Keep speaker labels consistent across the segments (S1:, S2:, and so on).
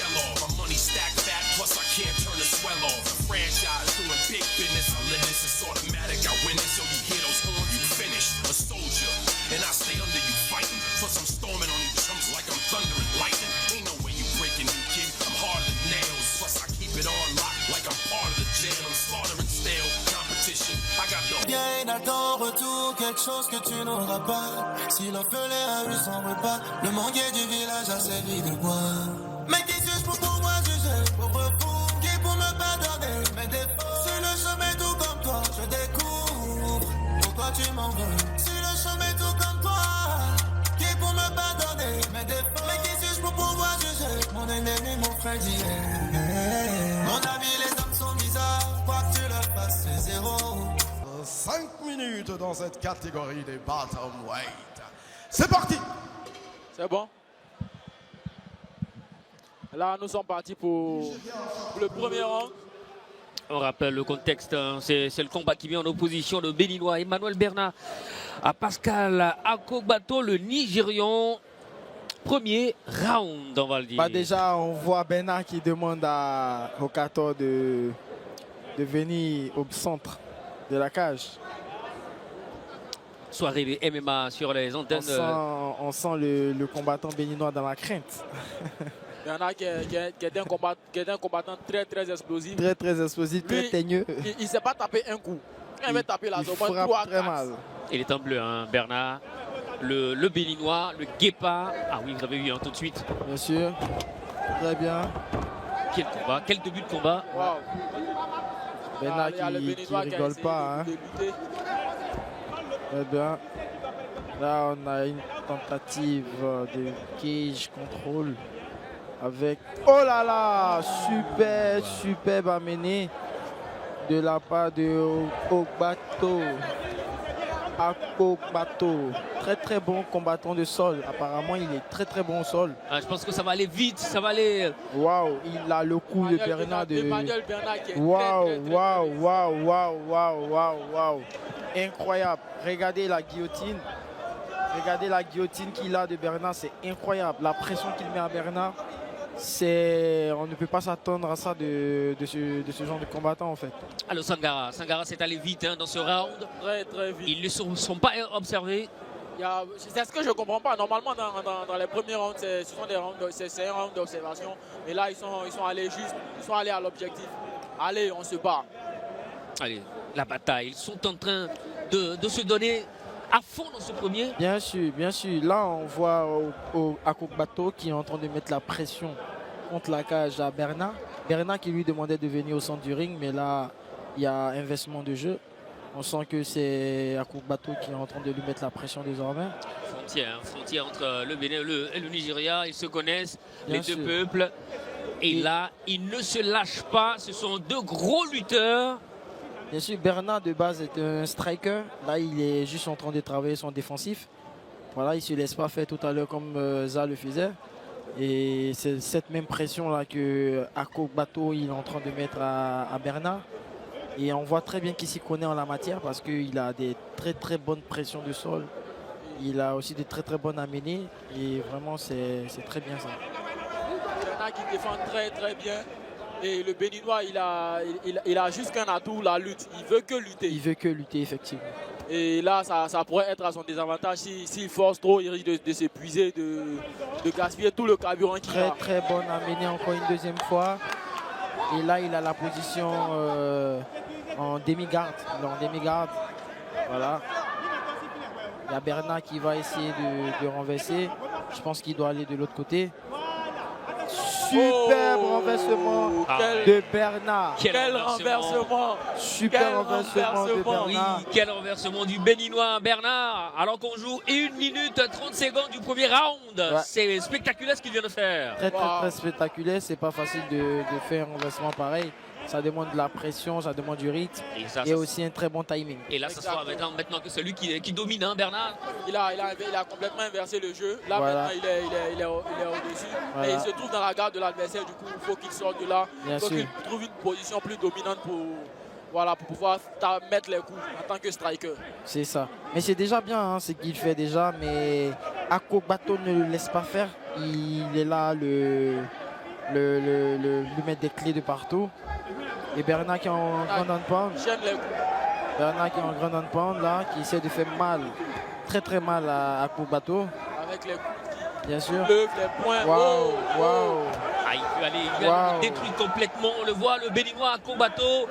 S1: sell off. My money stack fat, plus I can't turn the swell off. A franchise doing big business. I live this, it's automatic. I win it, so you hear those horns, you finished. A soldier, and I stay under you fighting. Plus I'm storming on you chumps like I'm thunder and lightning. Ain't no way you breaking me, kid. I'm harder than nails. Plus I keep it on lock like I'm part of the jail. I'm slaughtering stale competition. I got the
S2: Bien à ton retour, quelque chose que tu n'auras pas. Si l'orphelin a eu son repas, le manguier du village a servi de bois. Mais qui suis-je pour pouvoir juger? Pauvre fou, qui pour me pardonner mes défauts? Sur le chemin tout comme toi, je découvre. Pourquoi tu m'en veux? Sur le chemin tout comme toi, qui pour me pardonner mes défauts? Mais qui suis-je pour pouvoir juger? Mon ennemi, mon frère d'hier. Mon ami, les hommes sont bizarres, quoi que tu leur fasses, c'est zéro.
S3: 5 minutes dans cette catégorie des Bantamweight. C'est parti!
S4: C'est bon. Là, nous sommes partis pour le premier round.
S5: On rappelle le contexte, hein, c'est le combat qui met en opposition le Béninois Emmanuel Bernard à Pascal Akogbato, le Nigérian. Premier round, on va le dire.
S6: Bah déjà, on voit Bernard qui demande au 14 de venir au centre de la cage.
S5: Soirée de MMA sur les antennes.
S6: On sent le combattant béninois dans la crainte.
S4: Bernard qui est un combattant très très explosif.
S6: Très explosif, très teigneux.
S4: Il ne s'est pas tapé un coup. Quand il va taper la zone,
S6: frappe très mal.
S5: Il est en bleu, hein, Bernard. Le Béninois, le Guépard. Ah oui, vous avez vu hein, tout de suite.
S6: Bien sûr. Très bien.
S5: Quel combat, quel début de combat.
S4: Wow.
S6: Bernard qui rigole pas. Hein. Très bien. Là, on a une tentative de cage control avec... Oh là là! Superbe amené de la part de Akogbato. Très bon combattant de sol. Apparemment, il est très bon au sol.
S5: Ah, je pense que ça va aller vite, ça va aller...
S6: Waouh, il a le coup de Bernard de...
S4: Emmanuel Bernard qui est
S6: Waouh. Incroyable. Regardez la guillotine. Regardez la guillotine qu'il a de Bernard, c'est incroyable. La pression qu'il met à Bernard, on ne peut pas s'attendre à ça de ce genre de combattant en fait.
S5: Alors Sangara s'est allé vite hein, dans ce round.
S4: Très vite.
S5: Ils ne sont pas observés.
S4: C'est ce que je ne comprends pas. Normalement, dans les premiers rounds, c'est un round d'observation. Mais là, ils sont allés à l'objectif. Allez, on se bat.
S5: Allez, la bataille. Ils sont en train de se donner à fond dans ce premier.
S6: Bien sûr. Là, on voit Akogbato qui est en train de mettre la pression contre la cage à Bernard. Bernard qui lui demandait de venir au centre du ring, mais là, il y a inversement de jeu. On sent que c'est Akogbato qui est en train de lui mettre la pression désormais.
S5: Frontière entre le Bénin et le Nigeria. Ils se connaissent,
S6: Bien
S5: les
S6: sûr.
S5: deux peuples. Et là, ils ne se lâchent pas. Ce sont deux gros lutteurs.
S6: Bien sûr, Bernard de base est un striker. Là, il est juste en train de travailler son défensif. Voilà, il ne se laisse pas faire tout à l'heure comme Za le faisait. Et c'est cette même pression-là que Akogbato il est en train de mettre à Bernard. Et on voit très bien qu'il s'y connaît en la matière parce qu'il a des très bonnes pressions de sol. Il a aussi de très bonnes amenées. Et vraiment, c'est très bien ça.
S4: Bernard qui défend très bien. Et le Béninois, il a juste qu'un atout, la lutte. Il veut que lutter.
S6: Il veut que lutter, effectivement.
S4: Et là, ça pourrait être à son désavantage. S'il force trop, il risque de s'épuiser, de gaspiller tout le carburant qu'il a.
S6: Très bonne amenée encore une deuxième fois. Et là, il a la position en demi-garde. Il est en demi-garde. Voilà. Il y a Bernard qui va essayer de renverser. Je pense qu'il doit aller de l'autre côté. Superbe renversement de Bernard.
S4: Quel renversement!
S6: Super renversement de Bernard.
S5: Oui, quel renversement du Béninois Bernard. Alors qu'on joue 1 minute 30 secondes du premier round.
S6: Ouais.
S5: C'est spectaculaire ce qu'il vient de faire.
S6: Très spectaculaire. C'est pas facile de faire un renversement pareil. Ça demande de la pression, ça demande du rythme et aussi un très bon timing.
S5: Et là, ça sera maintenant que celui qui domine, hein, Bernard.
S4: Il a complètement inversé le jeu. Là,
S6: voilà.
S4: maintenant, il est au-dessus.
S6: Voilà.
S4: Et il se trouve dans la garde de l'adversaire. Du coup, il faut qu'il sorte de là.
S6: Bien
S4: il faut
S6: sûr.
S4: qu'il trouve une position plus dominante pour pouvoir mettre les coups en tant que striker.
S6: C'est ça. Mais c'est déjà bien hein, ce qu'il fait déjà. Mais Akogbato ne le laisse pas faire. Il est là lui mettre des clés de partout. Et Bernard qui est en grand hand-pound.
S4: J'aime les coups.
S6: Bernard qui est en grand hand-pound là, qui essaie de faire mal, très très mal à Akpobato.
S4: Avec les coups
S6: Bien sûr.
S4: qui lèvent les poings.
S6: Waouh,
S4: Oh,
S6: waouh.
S5: Ah, il veut aller, il veut aller détruire complètement. On le voit, le Béninois à Kombato.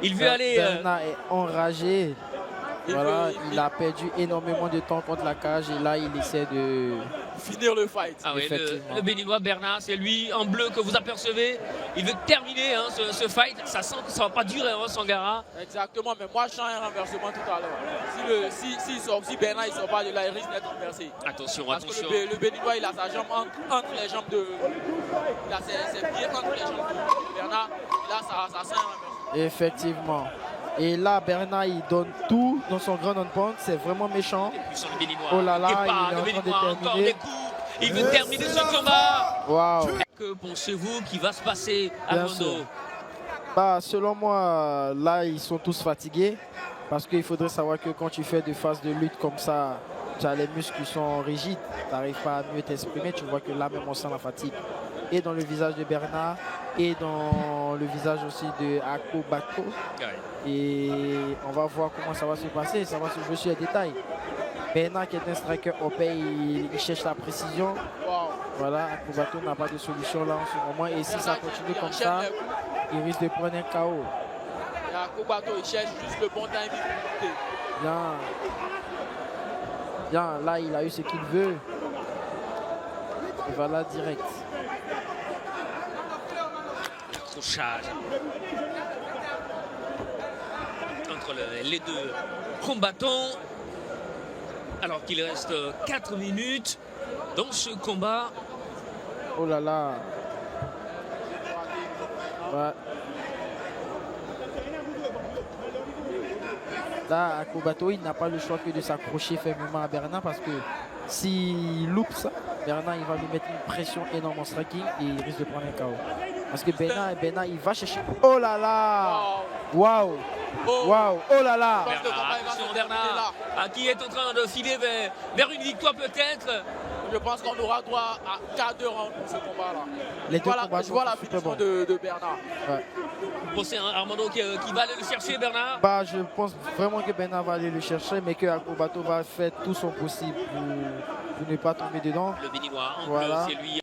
S5: Il veut aller.
S6: Bernard est enragé. Voilà,
S4: veut-
S6: il a perdu énormément de temps contre la cage et là il essaie de...
S4: finir le fight.
S5: Ah oui,
S6: Effectivement.
S5: le Béninois Bernard, c'est lui en bleu que vous apercevez. Il veut terminer hein, ce fight. Ça sent que ça va pas durer, hein, Sangara.
S4: Exactement, mais moi je sens un renversement tout à l'heure. Si Bernard il sort pas de là, il risque d'être renversé.
S5: Attention,
S4: Parce
S5: attention.
S4: que le Béninois il a sa jambe entre les jambes de. Il a ses pieds entre les jambes de Bernard. Et là ça sent un renversement.
S6: Effectivement. Et là Bernard il donne tout dans son grand hand-pound, c'est vraiment méchant.
S5: Puissant le Béninois.
S6: Oh là là,
S5: Départ,
S6: il est en train
S5: le
S6: de
S5: Béninois, encore
S6: terminer.
S5: des coups. Il veut terminer ce combat.
S6: Waouh.
S5: Que pensez-vous qui va se passer à
S6: Bien
S5: Mondo?
S6: sûr. Bah, selon moi, là, ils sont tous fatigués. Parce qu'il faudrait savoir que quand tu fais des phases de lutte comme ça, tu as les muscles qui sont rigides. Tu n'arrives pas à mieux t'exprimer. Tu vois que là même, on sent la fatigue. Et dans le visage de Bernard, et dans le visage aussi de Akpobato. Et on va voir comment ça va se passer. Ça va se jouer sur les détails. Bernard, qui est un striker au pays, il cherche la précision.
S4: Wow.
S6: Voilà, Akpobato n'a pas de solution là en ce moment. Et si ça continue comme ça, il risque de prendre un KO.
S4: Et à Kobato, il cherche juste le bon timing pour monter.
S6: Bien, là, il a eu ce qu'il veut. Il va là direct.
S5: Accrochage entre les deux combattants. Alors qu'il reste 4 minutes dans ce combat.
S6: Oh là là. Ouais. Là, Akpobato, il n'a pas le choix que de s'accrocher fermement à Bernard parce que s'il loupe ça, Bernard il va lui mettre une pression énorme en striking et il risque de prendre un KO. Parce que Bernard il va chercher. Oh là là! Waouh! Waouh! Oh là là!
S5: Attention Bernard, qui est en train de filer vers une victoire peut-être.
S4: Je pense qu'on aura droit à 4 rounds pour ce combat-là.
S6: Les deux combats
S4: Je vois la
S6: sont super
S4: finition
S6: bons.
S4: de Bernard.
S6: Ouais.
S5: Vous pensez à Armando qui va aller le chercher, Bernard?
S6: Bah, je pense vraiment que Bernard va aller le chercher, mais que Akpobato va faire tout son possible pour ne pas tomber dedans.
S5: Le Béninois en
S6: Voilà.
S5: bleu, c'est lui.